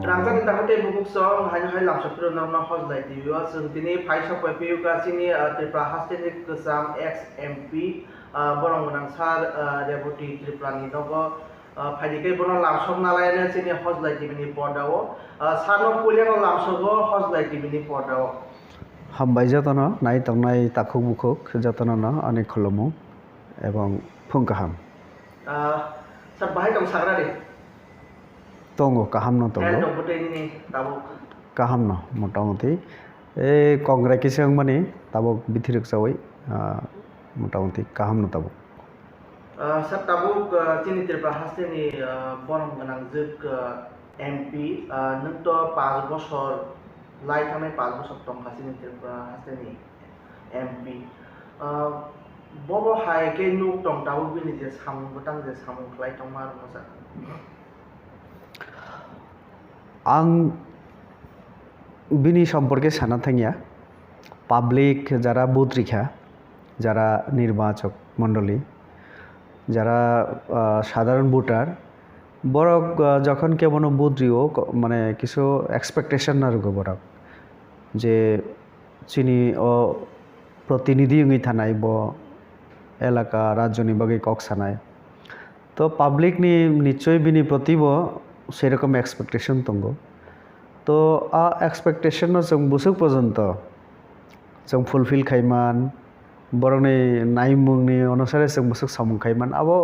Rangsan takute bubuk song hanya hai langsung turun nama host lai TV wa sentini Faisal PPU ka sini Tripura Hastin kesam ex MP borong menang sar deputy Tripura ni dogo Fajikai borong langsung nalayan sini host lai TV ni podao sano puliang langsung go host lai TV ni podao হামবাই যতন নাই তংনাই তাকুক বুকুক যতন ন অনেক খলমু এবং ফুংকাহাম sar bahai kam sagra de তঙ্গ কাহাম ন তঙ্গ dong putih ini tabuk কাহাম ন মোটামুটি এই কংগ্রেসিং মানে তাবক বিথিরক চাওই মোটামুটি কাহাম ন তাবক sar tabuk sini Tripura Hastin ni borong menang juk MP nungto 5 বছর লাই থামে 5 বছর তং Hasini Tripura Hastin ni MP bobo hai ke nuk tong tabu bini je samung butang je samung klai tong mar masa আং বিনি সম্পর্কে সানা থাঙ্গিয়া public যারা booth রিখা যারা নির্বাচক মণ্ডলী যারা সাধারণ ভোটার বড় যখন কেমন বুথ রিও মানে কিছু এক্সপেকটেশন না রুগো বড় যে চিনি ও প্রতিনিধি উঙি থানায় ব এলাকা রাজ্যনি বাগে কক সানায় তো পাবলিক নি নিশ্চয়ই বিনি প্রতিব সেরকম এক্সপেকটেশন তঙ্গ তো এক্সপেকটেশন जों বুসুক পর্যন্ত जों ফুলফিল খাইমান বরংনি নাইমুংনি অনুসারে जों বুসুক সামুং খাইমান আবো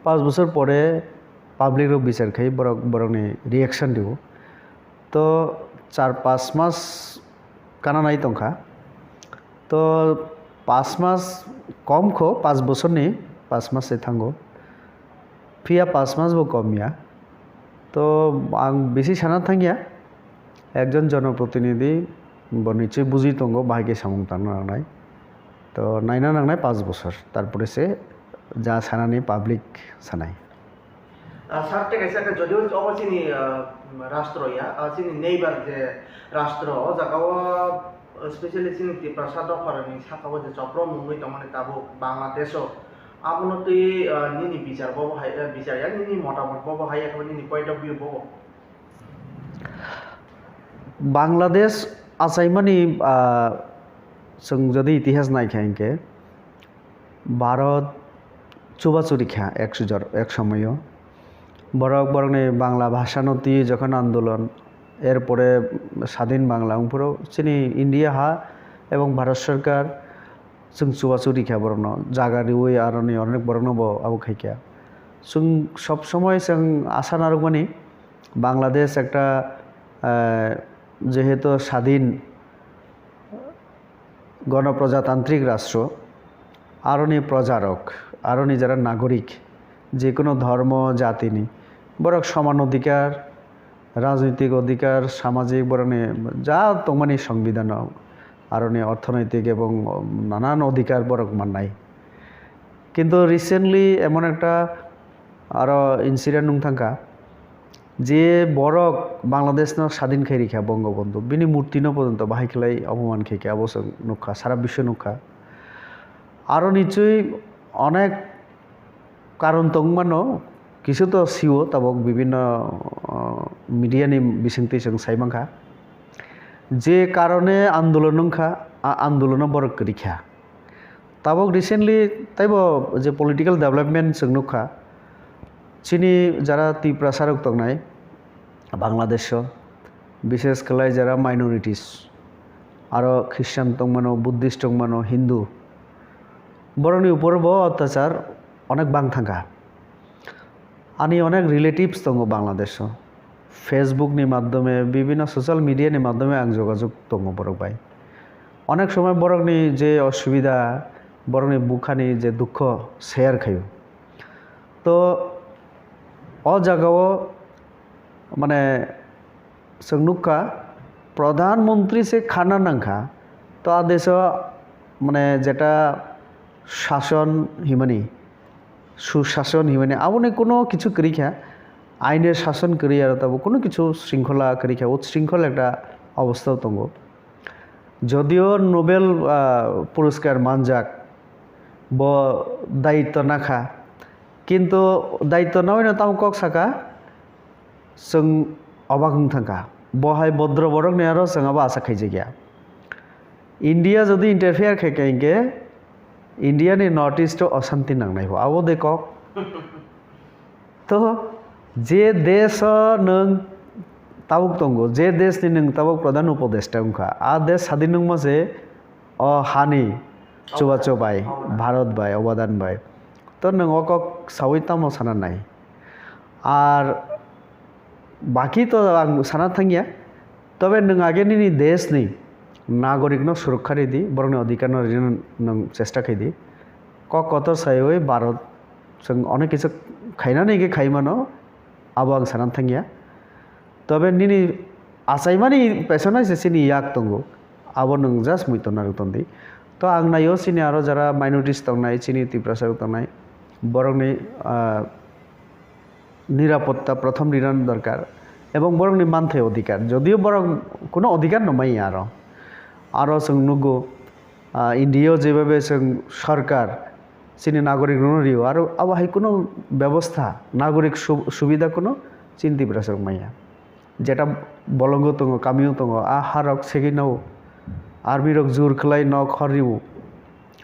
5 বছর পরে পাবলিক র বিচার খাই বরংনি রিঅ্যাকশন দিব তো 4-5 মাস কানা নাই তংখা তো 5 মাস কম খো 5 বছর নি 5 মাস থাঙ্গো ফিয়া 5 মাস বো কমিয়া তো আং বেশি সানা থাঙ্গিয়া একজন জনপ্রতিনিধি নিশ্চয়ই বুঝি তঙ্গ বাহাইকে সামুং তানো নাংনাই তো নাইনা নাংনাই 5 বছর তারপরে সে যা সানানি পাবলিক সানাই sarte kaisa ka jodiu obo sini rastro ya sini neighbor je rastro o jagao especially sini Tripura Sadok Korani sakao je chopro mungui tomane tabuk Bangladesh abonoti nini বিচার bobo hai বিচার ya nini motamot bobo hai ekaba nini point of view bobo Bangladesh আসাইমানি जों যদি ইতিহাস নাইখাইকে ভারত চুবাচুরি খা এক সময় বরং বাংলা ভাষানতি যখন আন্দোলন এরপরে স্বাধীন বাংলা উপর চিনি ইন্ডিয়া হা এবং ভারত সরকার जों চুবাচুরি খা বরং জাগারি ওই আর অনেক বরং আবু খাইকা जों সব সময় जों আশা নারগমানি বাংলাদেশ একটা যেহেতু স্বাধীন গণপ্রজাতান্ত্রিক রাষ্ট্র আরনি প্রজারক আরনি যারা নাগরিক যে কোনো ধর্ম জাতি নি বরং সমান অধিকার রাজনৈতিক অধিকার সামাজিক বরণে যা তোমানি সংবিধান আরনি অর্থনৈতিক এবং নানান অধিকার বরং মানাই কিন্তু রিসেন্টলি এমন একটা আরো ইনসিডেন্ট থাকা যে বড় বাংলাদেশ স্বাধীন খাই রেখা বঙ্গবন্ধু বিনি মূর্তি ন পর্যন্ত বাহাইখেলাই অপমান খেকে অবশ্য নুখা সারা বিশ্ব নুখা আরও নিশ্চয়ই অনেক কারণ তংমানো কিছু তো সিও তাবক বিভিন্ন মিডিয়ানি বিসংতি जों সাইমাংখা যে কারণে আন্দোলন নংখা আন্দোলন বড় রিখা তাবক রিসেন্টলি তাইব যে পলিটিক্যাল ডেভেলপমেন্ট जों নুখা চিনি যারা ত্রিপুরা সারক তংনাই বাংলাদেশ বিশেষ করে যারা মাইনরিটিস আরও খ্রিস্টান তংমানো বুদ্ধিস্ট তংমানো হিন্দু বরংনি উপর অত্যাচার অনেক বাং থাকা আনি অনেক রিলেটিভস দङ বাংলাদেশ ফেসবুকনি মাধ্যমে বিভিন্ন সোশ্যাল মিডিয়ানি মাধ্যমে আং যোগাযোগ দङ বরং ভাই অনেক সময় বরংনি যে অসুবিধা বরংনি বুখানি যে দুঃখ শেয়ার খাইও তো অ জায়গাও মানে जों नुखा প্রধানমন্ত্রী সে খানা নাংখা তো দেশ মানে যেটা শাসন হিমানি সুশাসন হিমানি আবনে কোনো কিছু করিখা আইনের শাসন করি আর তবে কোনো কিছু শৃঙ্খলা করিখা উচ্ছৃঙ্খল একটা অবস্থাও তঙ্গ যদিও নোবেল পুরস্কার মানজাক ব দায়িত্ব নাখা কিন্তু দায়িত্ব নয় না তাও কক সাকা जों অবাক থাকা বহাই ভদ্র বরক নে আরো সঙ্গাবা আশা খাইছে গিয়া ইন্ডিয়া যদি ইন্টারফেয়ার খাইকে ইন্ডিয়াनि नर्थ इस्ट अशांति नांनाय आबो देखो तो जे देश नों ताबुक दंगो जे देशनि नों ताबुक प्रधान उपदेष्टा उनखा आ देश स्वाधीन मासे अ हानि चुबा चबाय भारत बाय अवदान बाय तो नों अक सावै तामो साना नाय आर बाकी तो आं साना थांगिया तबे नों आगेनि देशनि नागरिक सुरक्षा दी बरं अधिकार नों चेष्टा खाई कत साय भारत जों अनेक किस खाना नहीं खाइमानो अब आं साना थांगिया तबे निनी आसाइमानी पेसना सिनी याक दंगो अब नों जास्ट मुइतना रुतंदी तो आं नायो सिनी आरो जरा माइनरिटिस दंनाय सिनी तिब्रासार दंनाय बरं निरापत्ता प्रथम निरान दरकार एवं बरं मानथे अधिकार जदिও बरं कोनो अधिकार नमाय आरो जों नुगो इंडिया जेभाबे जों सरकार चिनी नागरिक रियो आरो आबाहाय कोनो व्यवस्था नागरिक सुविधा कोनो चिंती ब्रासक माया जेटा बलंग दङ कामियो दङ आ हारक सेगिनाव आर्मी रक जुर खलाय न खरिउ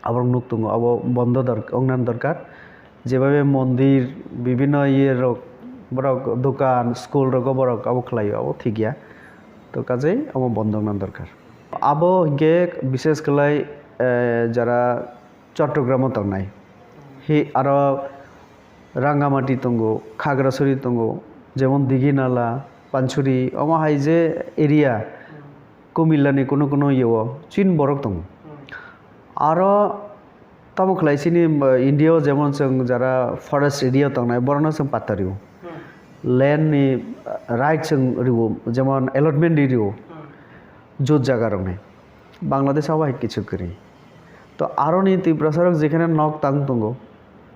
आबर नुक दङ अब बंद अंगनान दरकार जेभाबे मंदिर विभिन्न इये रक बरक दुकान स्कुल रक बरक अब खलायो अब थिगिया तो काजे अब बंद अंगनान दरकार अब हिंगे विशेष कलाई जरा चट्टग्राम तंगनाय हि आरो रांगामाटी तंगो खागड़ाछড়ি तंगो जेमन दिघिनाला पानछुरी अमाहाय जे एरिया कुमिल्लानि कोनो कोनो इयो चीन बरक दं आरो तामुखलायसिनि इंडिया जेमन जों जरा फरेस्ट एरिया तंगनाय बरना जों पातारियो लैंड नि राइट जों रिवो जेमन अलॉटमेंट रिवो जुत जगह रंग बांग्लादेश आवाह किछु करी तो आरो नी तिब्रासारक जेखाने नक तांग दंगो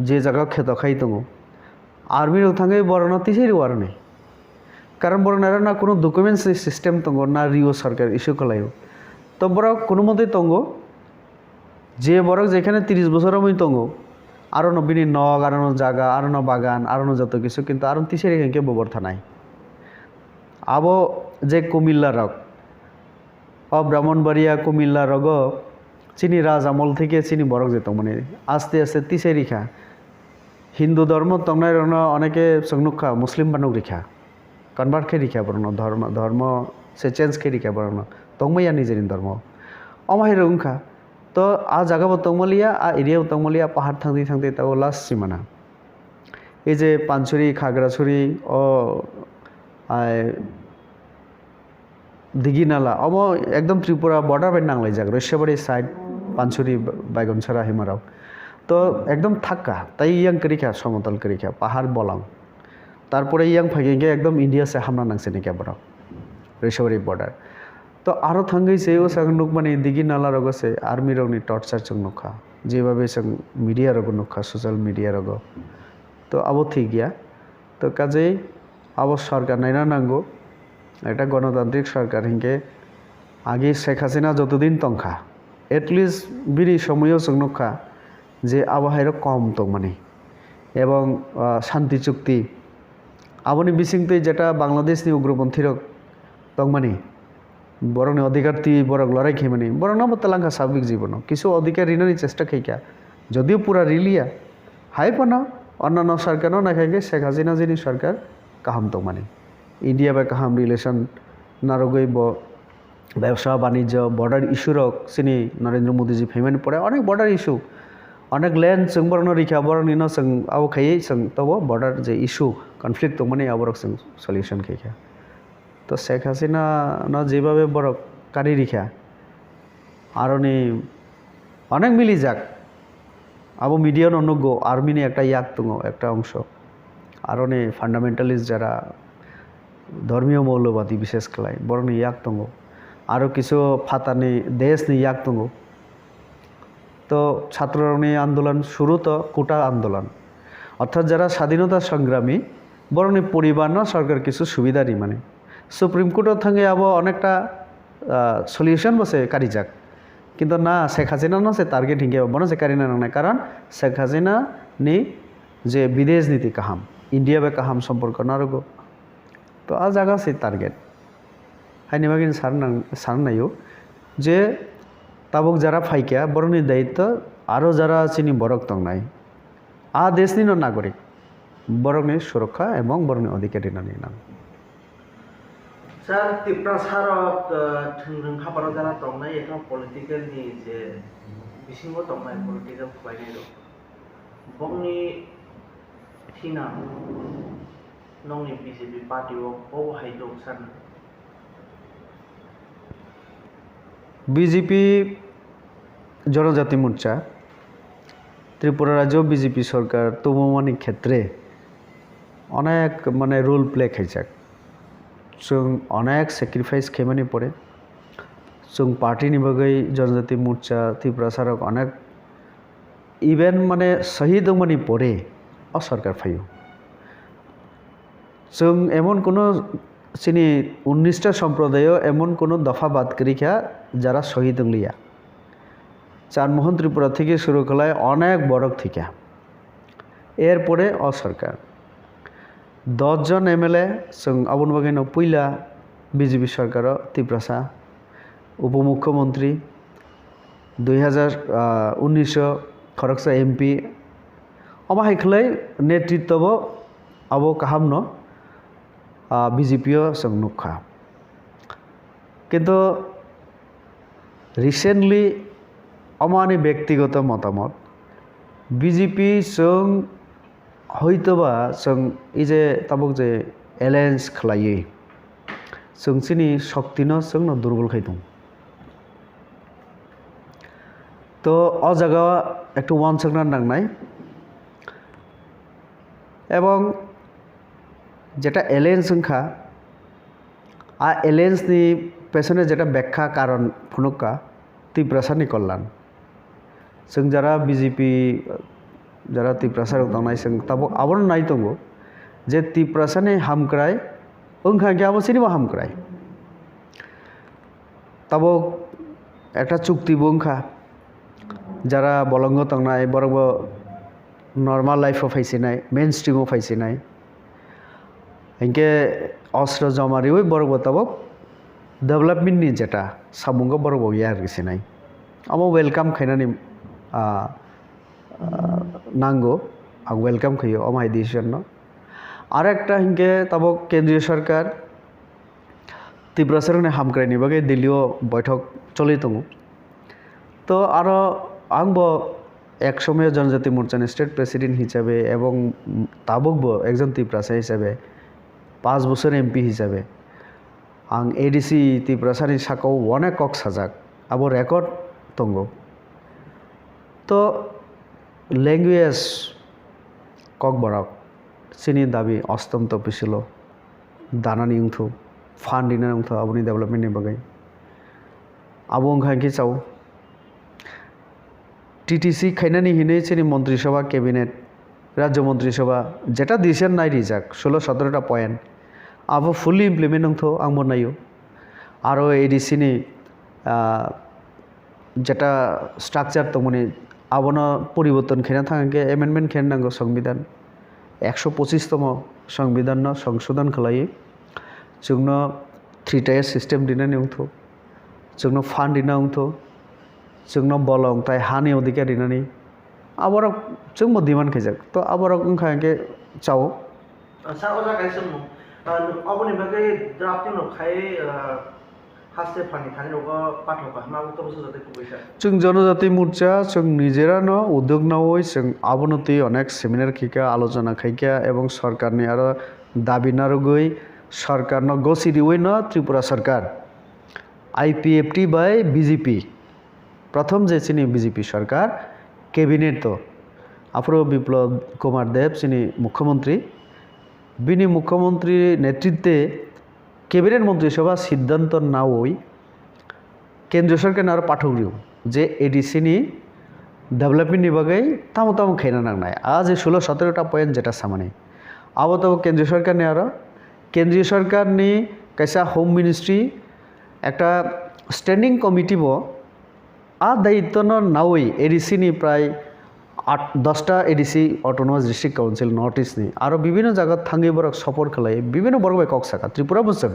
जे जगह खेत खाई दंगो आर्मी रक थांगे बरना तिसेरि वार नै कारण बरना ना कोनो डकुमेंट्स सिस्टम दंगो ना रियो सरकार इस्यू कलायो तो बरक कोनो मते दंगो जे बरक जेखाने 30 बছर মই दंगो आरो न बिनि नग आरो न जागा आरो न बागान आरो न जत किछु किन्तु आरो तिसेरि हेंके बबरथा नाय आबो जे कुमिल्ला रक ब्राह्मणबाड़िया कुमिल्ला रग चीनी राज आमल থেকে चीनी बरक जेत माने आस्ते आस्ते तिसेरिखा हिंदू धर्म तंगनाय रन अनेके संनुखा मुस्लिम बानुक रिखा कन्वर्ट के रिखा बरन धर्म से चेंज के रिखा बरन तंगमैया निजेनि धर्म अमाय रंखा तो आ जागाबो तंगमलिया आ एरिया तंगमलिया पहाड़ थांदै थांदै ताव लास्ट सिमाना ए जे पानछुरी खागड़ाछড়ি ओ दिघिनाला अब एकदम त्रिपुरा बॉर्डर बाय नांगलाय जाग रैश्यबाड़ी साइड पानछुरी बायगनछारा हिमाराव तो एकदम थाक्का ताई यांग करिखा समतल करिखा पहाड़ बलां तारपरे यांग फाइगे एकदम इंडिया से हामना नांगसेनि केबरा रैश्यबाड़ी बॉर्डर तो आरो थांगै सेओ सांगनुक माने दिघिनाला रगसे आर्मी रगनि टर्चार जों नुखा जेबाबे जों मीडिया रग नुखा सोशल मीडिया रग तो आबो ठीक गया तो काजे आबो सरकार नायना नांगो এটা গণতান্ত্রিক সরকার হিংকে আগে শেখ হাসিনা যতদিন তংখা এটলিস্ট বিরি সময়ও সংনখা যে আবহাওয়ার কম তো মানে এবং শান্তি চুক্তি আবনি বিসিংতে যেটা বাংলাদেশনি উগ্রপন্থীর তং মানে বরং অধিকার তি বরং লড়াই খেয়ে মানে বরং না মতলাঙ্কা স্বাভাবিক জীবন কিছু অধিকার ঋণানি চেষ্টা খেইকা যদিও পুরা রিলিয়া হাই পানা অন্যান্য সরকারও না খাইকে শেখ হাসিনা যিনি সরকার কাহাম তো মানে इंडिया बा काहाम रिलेशन नारगई व्यवसा वाणिज्य बॉर्डर इश्यू रक सिनी नरेंद्र मोदी जी फेमेन पड़े अनेक बॉर्डर इश्यू अनेक लैंड जों बरन रिखा बरन इन जों आव खायै जों तब बॉर्डर जे इश्यू कनफ्लिक्ट तो माने आबरक जों सल्यूशन खेखा तो शेख हासिना न जेबाबे बरक कारि रिखा आरोनि अनेक मिली जाक आबो मीडिया ननुगो आर्मी नि एकटा याक दङ एकटा अंश आरोनि फान्डामेंटालिस्ट जरा धर्मीय मौलबादी विशेष कलाई बरं याक दङ आरो किछु फातानि देशनि याक दङ तो छात्रनि आंदोलन शुरू तो कोटा आंदोलन अर्थात जरा स्वाधीनता संग्रामी बरं परिवार ना सरकार किछु सुविधा दी माने सुप्रीम कोर्ट थांगे अब अनेकटा सल्यूशन बसे कारि जाक किन्तु ना शेख हासिना ना से टार्गेट हिंगे बनो से कारि ना कारण शेख हासिना नि जे विदेश नीति काहाम इंडिया बे काहाम सम्पर्क नारगो तो তো आ जागासै टारगेट हाइनि बागिन साननायो जे ताबुक जारा फाइकिया बरनि दायित्व आरो जारा चिनि बरक तंनाय आ देशनि नागरिक बरकनि सुरक्षा एवं बरनि अधिकारी नानि नाम Sir, Tipra Sarok Tungring Kapara Jana Tongnai Ekam political ni je bisingo tongnai political kubainero. Bongni Tina Nongni BJP party wo Bobo Haido San BJP জনজাতি মোর্চা ত্রিপুরা রাজ্য বিজেপি সরকার তমমানি ক্ষেত্রে অনেক মানে রোল প্লে খাইছে जों अनेक सेक्रिफाइस खेमानि पड़े जों पार्टी बागै जनजाति मोर्चा त्रिपुरा सारक अनेक इवेंट माने शहीद मानि पड़े सरकार फायो जों एमन कोनो चिनि 19टा सम्प्रदाय एमन कोनो दफा बात करिखा যারা শহীদ লিয়া চানমোহন ত্রিপুরা থেকে শুরু করায় অনেক বড়ক থেকে এরপরে অসরকার 10 জন এমএলএ जों आबन बागैनो पहिला बीजेपी सरकार त्रिपुरा उपमुख्यमंत्री 2019 खरगसा एमपी अमाहायखलै नेतृत्व अब काहामनो बीजेपी जों नुखा किन्तु रिसेंटली अमानि व्यक्तिगत मतामत बीजेपी जों हयतोबा जों इजे ताबुक जे एलायन्स खालायो जों चिनि शक्तिनो जोंनो दुर्बल खायदों तो अ जागा एकटु वानसंना नांनाय एवं जेटा एलायन्स संखा आ एलायन्स नि पेছনে जेटा व्याख्या कारण फुनुका त्रिपुरासानि कल्याण जों जारा बीजेपी যারা त्रिपुरासार थांनाय जों ताबो आबो नाय दङ जे त्रिपुरासानि हामक्राय ओंखांखे आबो सिनिबो हामक्राय ताबो একটা চুক্তি বংখা যারা বলঙ্গ थांनाय बरबो नर्माल लाइफआव फायसिनाय मेन स्ट्रीमाव फायसिनाय इनके अस्त्र जमारिवै बरबो ताबो डेभलपमेन्टनि जेटा सामुंग बरबो यार गिसिनाय आमो वेलकाम खायनानि नांगो आं वेलकाम खयो अमाय डिसिजन और एक हिंके तब केंद्रीय सरकार त्रिपुरा सरकारनि हामक्रायनि बागै दिल्लीयाव बैठक चलि दङ तो आरो आंबो एक समय जनजाति मोर्चानि स्टेट प्रेसिडेंट हिसाबै एवं ताबकबो एकजन त्रिपुरासा हिसाबै 5 बोसोर एमपी हिसाबै आं एडीसी त्रिपुरासानि साकाव अनेक कक साजाक आबो रेकर्ड दङ तो लैंग्वेज कक बरक चिनी दाबी अस्तम तपिसिल दानानि उंथु फान्डिना उंथु आबुनि डेभलपमेन्टनि बागै आबो ओंखांखि चाव टीटीसी खायनानि हिनै चिनी मन्त्रिसभा कैबिनेट राज्य मन्त्रिसभा जेटा डिसिजन नाय रिजाक 16-17टा पॉइंट आबो फुल्ली इमप्लिमेंट उंथु आं बनायो आरो एडीसी नि जेटा स्ट्राक्चार तमनि आबनो परिवर्तन खेना थांगे एमेंडमेंट खेन नांगौ संविधान 125तम संविधान संशोधन खालायो जोंनो 3 टायर सिस्टेम दिनानै उंथु जोंनो फान्ड दिना उंथु जोंनो बलं ताय हानि अधिकार दिनानै आबर जोंबो डिमान्ड खायजाक तो आबर ओंखांगे चाव सार अजा गायसम अबनि बागै ड्राफ्टिं नो खाय हास्ते फानि थानि रगा पाठका मा तो बसो जाते कुबैसा जों जनजाति मोर्चा जों निजेरानो उद्योग नावै जों आबनति अनेक सेमिनार खिका आलोचना खायका एवं सरकारनि आरो दाबि नारगै सरकारनो गसिदिवैनो त्रिपुरा सरकार आईपीएफटी बाय बीजेपी प्रथम जे चिनी बीजेपी सरकार कैबिनेट तो अफ्रो विप्लव कुमार देव चिनी मुख्यमंत्री बिनि मुख्यमंत्री नेतृत्वे कैबिनेट मंत्रिसभा सिद्धांत नावै केंद्र सरकार आरो पाठकरियो जे एडीसी नि डेभलपमेन्टनि बागै तामो तामो खायना नांनाय आज 16-17टा पॉइंट जेटा सामाने आबो तो केंद्र सरकारनि आरो केंद्रीय सरकारनि कैसा होम मिनिस्ट्री एक स्टैंडिंग कमिटी बो आ दायित्व नावै एडीसी नि प्राय 10টা ADC autonomous district council north ইস্টनि आरो বিভিন্ন জায়গা थाङै बरक सपोर्ट खालायो বিভিন্ন बरक बाय कक्साका त्रिपुरा बोसों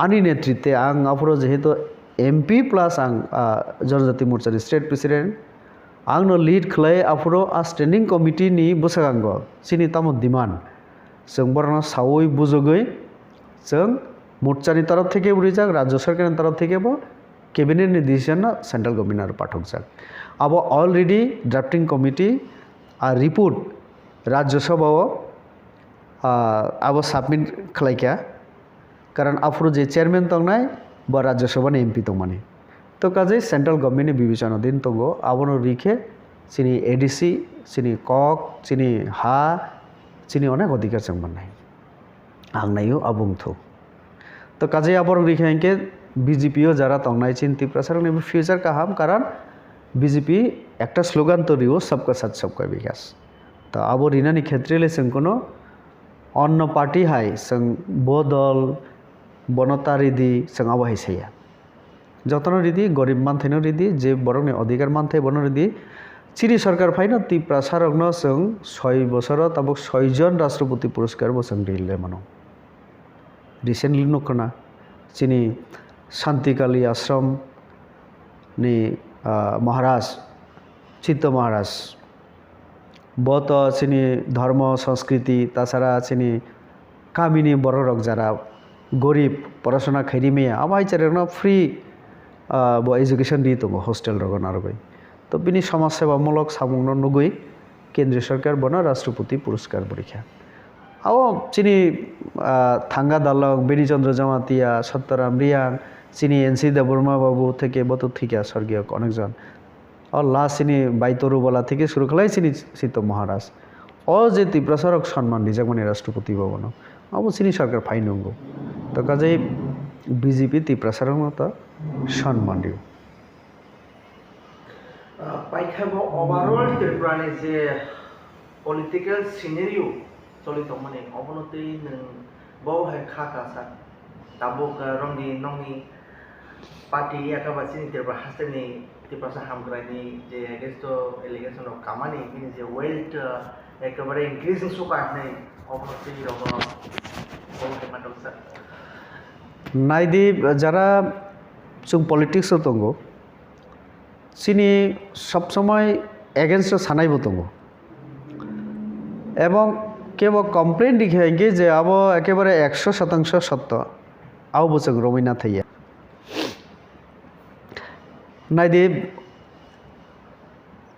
आंनि नेतृत्वे आं आफोराव जेहेतु एमपी प्लास आं जनजाति मोर्चानि स्टेट प्रेसिडेंट आंनो लीड खालाय आफोराव स्टेंडिंग कमिटी नि बोसागांगो सिनि तामो डिमांड जों बरना सावै बुजोगै जों मोर्चानि तरफ থেকে बुरिजाक राज्य सरकारनि तरफ থেকেबो कैबिनेट डिसीजन सेंट्रल गवर्नमेंट पाठक जाक अब already drafting committee report Rajya Sabha अब सबमिट खालायखा कारण आफुर जे चेयरमैन तंगनाय बा राज्यसभा एमपी तंगमानी तो काजे सेंट्रल गवर्नमेंट डिविजन दिन तंगो आबनो रिखे सिनी एडीसी सिनी कक सिनी हा सिनी अनेक अधिकार जों मोननाय आंनायो आबुंथो तो काजे आबर रिखे इनके बीजेपीओ যারা तंगनाय चिंती प्रसार ने फ्यूचर काहाम कारण बीजेपी एक स्लोगान तो रियो सबका साथ सबका विकास तो अब रिनानि क्षेत्रे जों कोनो अन्न पार्टी हाय जों बदल बनता रिदि जों अब हायसाया जतन रिदि गरीब मानथायनो रिदि जे बरंनि अधिकार मानथाय बन रिदि चिरि सरकार फाइनो ती प्रसारकनो जों 6 बोसोराव ताबुक 6 जन राष्ट्रपति पुरस्कार बोसों दिले मानो रिसेंटली नखना चिनि शांतिकाली आश्रम नि महाराज चित्त महाराज बहुत चिनी धर्म संस्कृति ताछाड़ा चिनी कामिनी बररक जरा गरीब पढ़ाशोना खैरिमे आमाय चेरना फ्री एजुकेशन दी तो हॉस्टेल रगन आरो तो बिनि समाज सेवामूलक सामुंग नुगुई केंद्रीय सरकार बना राष्ट्रपति पुरस्कार परीक्षा आओ चिनी थांगा दालक बेनीचंद्र जमातिया सत्तराम रियां चिनी एनसी देवबर्मा बाबू थे बतुथिका स्वर्गीय अनेकजन और लास्ट चिनी बाईतरुबला थे शुरू खाई चिनी चित्त महाराज और जे प्रसारक सम्मान दिजाक माने राष्ट्रपति भवन अब चिनी सरकार फाइन नंगौ तो काजे बीजेपी ती प्रसारक तो सम्मान दियो पाइखाबो ओभारऑल त्रिपुरानि जे पलिटिकल सिनेरियो चलित माने अबनति नों बावहाय खाका सा दाबोक रंगी नंगी पार्टी एकाबासिनि त्रिपुरा हास्टेनि त्रिपुरा हामग्रानि जे एगेन्स्ट एलिगेशन अफ कामानि बिनि जे वेल्थ एकेबारे इंक्रीजिंग सुकायनाय अबनति रगन बावहाय मादक सा नायदि जरा जों पलिटिक्स दंगो सिनी सब समय एगेन्स्ट सानायबो दंगो एवं केवल कमप्लेन दिखाएंगे जे अब एकेबारे 100% सत्य आव बोसों रमिना थैया नायदि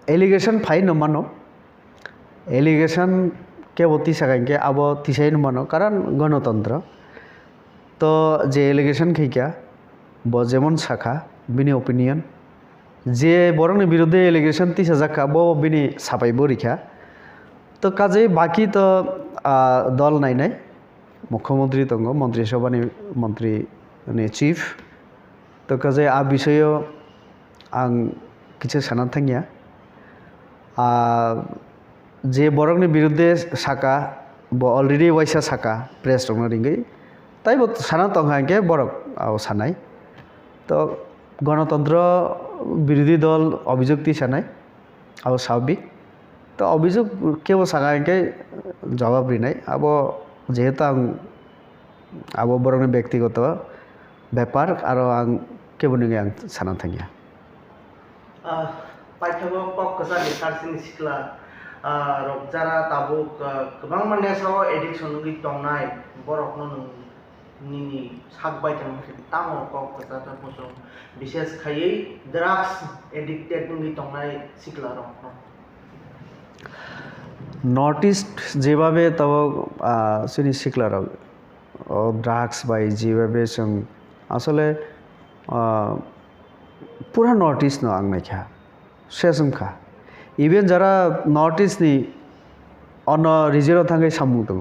एलिगेशन फाइन नमानो एलिगेशन केवल तीसाएंगे अब तीसाई नमानो कारण गणतंत्र तो जे एलिगेशन खैका ब जेमन साखा बिनि ओपिनियन जे बरंनि बिरुद्धे एलिगेशन तीसा जाखा ब बिनि सापाइबो रिखा तो काजे बाकी तो दल नायनाय मुख्यमंत्री दंगो मंत्री सभानि मंत्री ने चीफ तो काजे आ विषय आं किछु साना थांगिया जे बरंनि बिरुद्धे साका ब अलरेडी वाइसा साका प्रेस दंना रिंगै ताइबो साना तंगांगे बरक आव सानाय तो गणतंत्र विरोधी दल अभियुक्ति सानाय आव स्वाभाविक तो अभियोग केवल सागाके जवाब रिनाय अब जेहेतु अब बरंनि व्यक्तिगत बेपार और आं केवल नङै आं साना थांगिया पाइखाबो पक कसानि सारसिनि सिक्ला रबजारा ताबुक गोबां माने साव एडिक्शन नि तंनाय बरकनो निनि सागबाय थांनाय तामो पक कसाता फसो विशेष खायै ड्राग्स एडिक्टेड नि तंनाय सिक्ला रक नॉर्थ ईस्ट जेबाबे तब सिनी सिक्लार ड्राग्स बाय जेबाबे जों आसले पूरा नॉर्थ ईस्ट न आंनायखा सेसमखा इवेन जरा नॉर्थ ईस्ट नि अन रिजन थांगै सामु दङ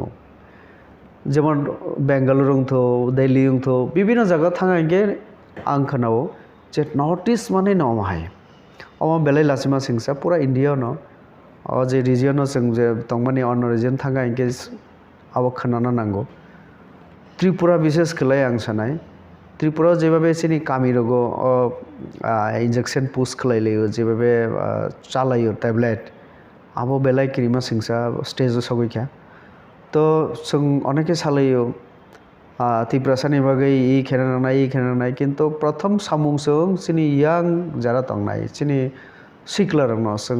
जेमन बेंगालुरु थो दिल्ली थो विभिन्न जगह थांगै आं खोनाओ जे नॉर्थ ईस्ट माने नमाहाय अमा बेलाय लासिमा सिंसा पूरा इंडिया न और जे रिजन जों जे तंगमानि अन रिजन थांगा इनके अब खोनाना नांगौ त्रिपुरा विशेष खलाय आं सानाय त्रिपुरा जेबाबे सिनी कामी रगो इंजेक्शन पुश खलायलायो जेबाबे चालायो tablet abo belai kirima singsa stage sogoi to जों अनेके सालायो तिप्रासानि बागै खेनानाय किन्तु प्रथम सामुंजों सिनि yang যারা তংনাই सिनि सिक्लारनो जों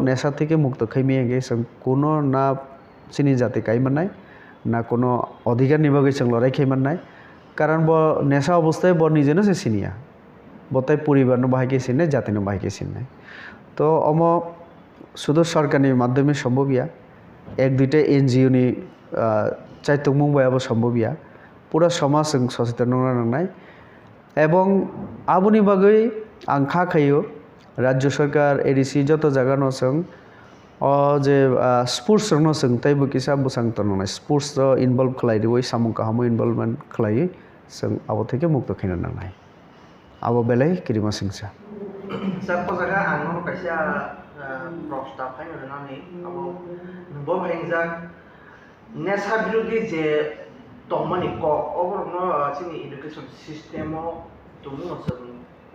नेसा থেকে মুক্ত খাইমিয়াগে जों কোনো না सिनि জাতি কাইমানাই না কোনো অধিকার নিবাগै जों লড়াই খাইমানাই কারণ ব নেশা অবস্থায় ব নিজেনো সে সিনিয়া বতাই পরিবারনো বাহাইকে সিনে জাতিনো বাহাইকে সিননাই তো শুধু সরকারি মাধ্যমে সম্ভবিয়া এক দুইটা এনজিও নি চাইতক মুম্বাইआबो সম্ভবিয়া পুরা সমাজ जों सचेतन नांनाय এবং आबुनि बागै आं खाखायो राज्य सरकार एडिसि जत जागानो जों जे स्पोर्ट्स रनो जों ताइबो किसा बुसां तननाय स्पोर्ट्स इनभल्व खलायदि वइ सामुं काहामो इनभल्वमेन्ट खलायो जों आबो थेके मुक्त खैना नांनाय आबो बेलाय किरिमा सिंसा Sa pasaga ano kasi prosta pa yun nani abo nbo bhaingjak nesa birodi je tomani ko over no sini education system o tumu sa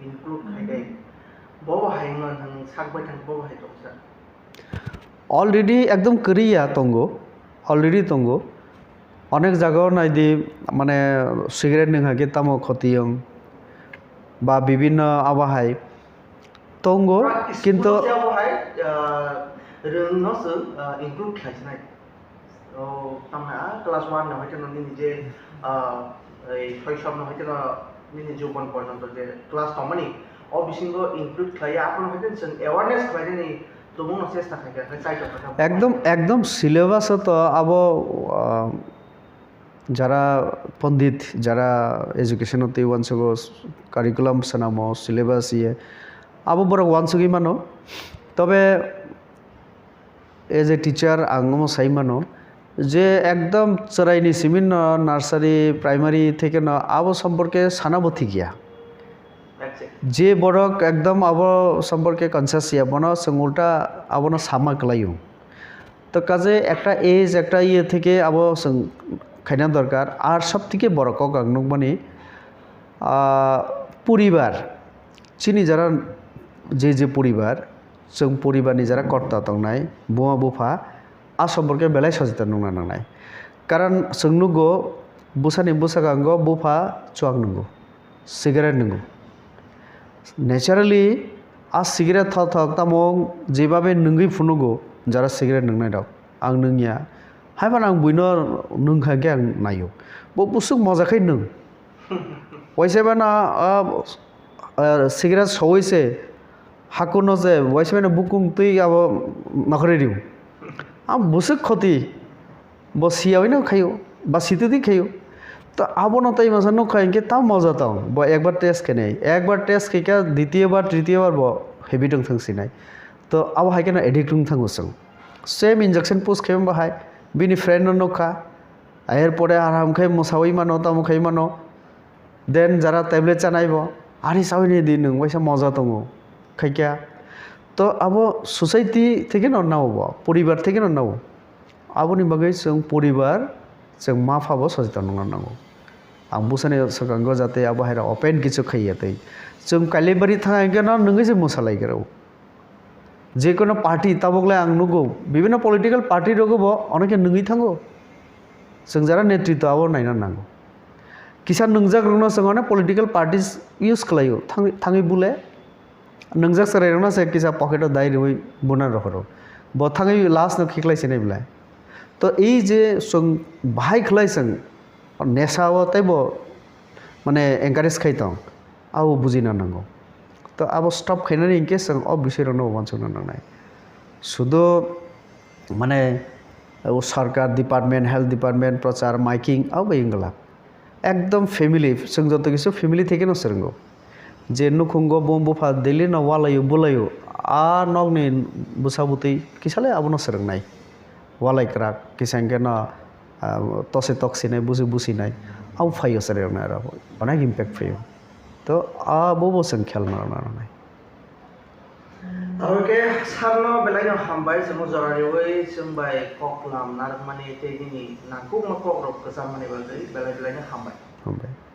include khai bo bhaingan hang sakbai thang bo bhai tok sa already একদম করিয়া already তঙ্গ অনেক জায়গাও নাই দি মানে cigarette নিহাকে তামো ক্ষতিয়ং বা বিভিন্ন আবহাওয়ায় তঙ্গ কিন্তু include খাইছনাই ও তামা ক্লাস 1 না হয়তো নিজে এই শৈশব না হয়তো নিজে জীবন পর্যন্ত যে ক্লাস তমানি ও বিসিঙ্গ ইনক্লুড খাইয়া আপন হয়তো অ্যাওয়ারনেস খাইনি তোমরা চেষ্টা থাকে চাইতো একদম সিলেবাস তো আবো যারা পণ্ডিত যারা এডুকেশনতে ওয়ানসগো কারিকুলাম সানামো সিলেবাস ইয়ে আবো বড় ওয়ানসগি মানো তবে এজ এ টিচার আঙ্গম সাই মানো যে একদম চরাইনি সিমিন নার্সারি প্রাইমারি থেকে না আবো সম্পর্কে সানাবথি গিয়া যে বড়ক একদম আবো সম্পর্কে কনসাস ইয়া বনা সঙ্গুলটা আবনা সামা কলাইও তো কাজে একটা এজ একটা ইয়ে থেকে আবো খাইনা দরকার আর সব থেকে বড় কক আংনুক মানে পরিবার চিনি যারা যে পরিবার जों परिबारनि যারা কর্তা তংনাই বুয়া বুফা आ সম্পর্কে বেলায় সচেতন নংনা নাंनाय कारण जों नुगो बुसानि बुसागांगो बुफा चुआं नंगो सिगारेट नंगो नेचारेलि आ सिगारेट थक तामं जेबाबे नंगै फुनुगो যারা सिगारेट नंनाय दाव आं नंगिया हायबान आं बुइनो नंखागे आं नायो बो बुसुक मजाखै नों वयसेबाना सिगारेट सवैसे हाकुनो जे वयसेबाना बुकुं तुई आबो माखरे दिउ आं बुसुक खति बसियावैनो खायो बासितुदि खायो तो आबो न ताई मासा नखायके ता मजा ताव ब एकबार टेस्ट केने एकबार टेस्ट केका द्वितीय बार तृतीय बार ब हेबिटं थांसिनाय तो आबो हायकेना एडिक्टं थांगोसं सेम इंजेक्शन पुस खेम बाहाय बिनि फ्रेंड नखा आयर परे आराम खाय मसावै मानो तामो खाय मानो देन जारा टैबलेट जानायबो आरि सावैनि दिन नों वयसा मजा दङ खायका तो आबो सोसाइटी থেকে ननावो परिवार থেকে ननावो आबोनि बागै जों परिवार जों मा फाबो सचेतन नंगौ आं बुसानि सगांगो जाते आबो हायरा ओपन किछु खाययातै जों कालिबारि थांगायगोन नोंगै जे मोसालायगोराव जे कोनो पार्टी ताबगलाय आं नुगौ বিভিন্ন पलिटिकल पार्टी रगबो अनेके नोंगै थांगो जों जारा नेतृत्व आबो नायना नांगौ किसा नोंजाग्रनो जोंने पलिटिकल पार्टीज इउज खालायो थाङै बुले नोंजाक सरायरना से किसा पकेटो दाइ रइ बुना रखरो बथाङै लास्ट न खिखलायसिनाय बिलाय तो এই যে जों बाहाय खलायसं नेसाव ताइबो माने एनकारेज खायतं आबो बुजिना नांगौ तो आबो स्टप खायनानै इनके जों बिसोरनो वानसना नांनाय शुद्ध माने सरकार डिपार्टमेंट हेल्थ डिपार्टमेंट प्रचार माइकिंग आबो इंगला एकदम फैमिली जों जत किसु फैमिली থেকে नसरंगौ जे नुखुंगो बम बुफा दिल्ली न वालायो बुलायो आ नगनि बुसाबुतै किसाले आबो नसरंनाय वालायक्रा किसांके न तसे तक्सिनाय बुसि बुसिनाय आउ फायो सरेरना राबो अनेक इम्पैक्ट फायो तो आ बोबो जों खेल नानाय ओके सारनो बेलायनो हामबाय जों जरारिवै जोंबाय कक्लाम नारमानि तेगिनि नांगौ मकक रक गोजाम माने बागै बेलायनो हामबाय